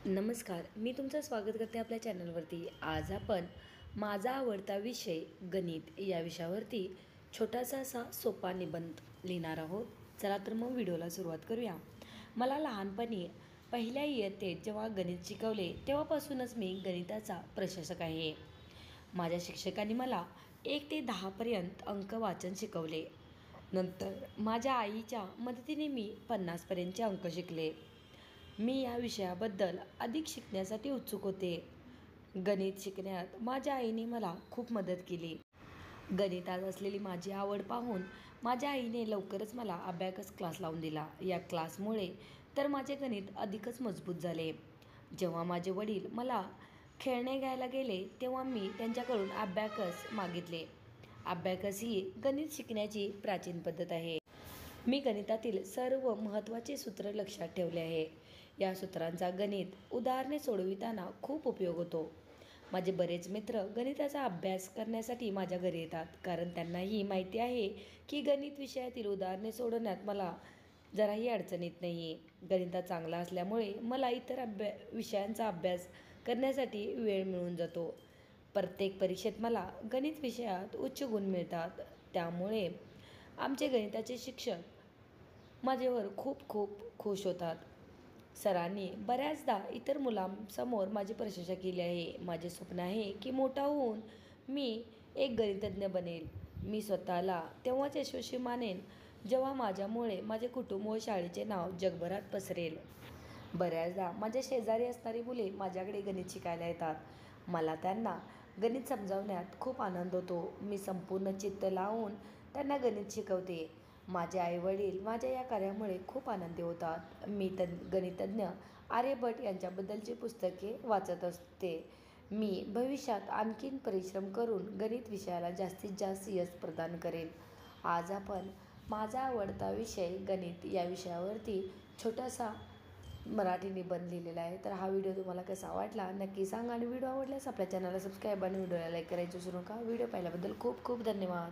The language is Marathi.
नमस्कार, मी तुमचं स्वागत करते आपल्या चॅनलवरती। आज आपण माझा आवडता विषय गणित या विषयावरती छोटासा असा सोपा निबंध लिहिणार आहोत। चला तर मग व्हिडिओला सुरुवात करूया। मला लहानपणी पहिल्या इयत्तेत जेव्हा गणित शिकवले तेव्हापासूनच मी गणिताचा प्रशंसक आहे। माझ्या शिक्षकांनी मला 1 ते 10 पर्यंत अंक वाचन शिकवले। नंतर माझ्या आईच्या मदतीने मी 50 पर्यंतचे अंक शिकले। मी या विषयाबद्दल अधिक शिकण्यासाठी उत्सुक होते। गणित शिकण्यात माझ्या आईने मला खूप मदत केली। गणितात असलेली माझी आवड पाहून माझ्या आईने लवकरच मला अबॅकस क्लास लावून दिला। या क्लासमुळे तर माझे गणित अधिकच मजबूत झाले। जेव्हा माझे वडील मला खेळणे घ्यायला गेले तेव्हा मी त्यांच्याकडून अबॅकस मागितले। अबॅकस ही गणित शिकण्याची प्राचीन पद्धत आहे। मी गणितातील सर्व महत्त्वाचे सूत्र लक्षात ठेवले आहे। या सूत्रांचा गणित उदाहरणे सोडविताना खूप उपयोग होतो। माझे बरेच मित्र गणिताचा अभ्यास करण्यासाठी माझ्या घरी येतात, कारण त्यांनाही माहिती आहे की गणित विषयातील उदाहरणे सोडवण्यात मला जराही अडचण येत नाही। गणितात चांगला असल्यामुळे मला इतर विषयांचा अभ्यास करण्यासाठी वेळ मिळून जातो। प्रत्येक परीक्षेत मला गणित विषयात उच्च गुण मिळतात, त्यामुळे आमचे गणिताचे शिक्षक माझ्यावर खूप खूप खुश होतात। सरांनी बऱ्याचदा इतर मुलांसमोर माझी प्रशंसा केली आहे। माझे स्वप्न आहे की मोठा होऊन मी एक गणितज्ञ बनेल। मी स्वतःला तेव्हाच यशस्वी मानेन जेव्हा माझ्यामुळे माझे कुटुंब व शाळेचे नाव जगभरात पसरेल। बऱ्याचदा माझ्या शेजारी असणारी मुले माझ्याकडे गणित शिकायला येतात। मला त्यांना गणित समजावण्यात खूप आनंद होतो। मी संपूर्ण चित्त लावून त्यांना गणित शिकवते। माझे आईवडील माझ्या या कार्यामुळे खूप आनंदी होतात। मी गणितज्ञ आर्यभट्ट यांच्याबद्दलची पुस्तके वाचत असते। मी भविष्यात आणखीन परिश्रम करून गणित विषयाला जास्तीत जास्त यश प्रदान करेन। आज आपण माझा आवडता विषय गणित या विषयावरती छोटासा मराठी निबंध लिहिलेला आहे। तर हा व्हिडिओ तुम्हाला कसा वाटला नक्की सांगा आणि व्हिडिओ आवडल्यास आपल्या चॅनलला सबस्क्राईब आणि व्हिडिओला लाईक करायचं विसरू नका। व्हिडिओ पाहिल्याबद्दल खूप खूप धन्यवाद।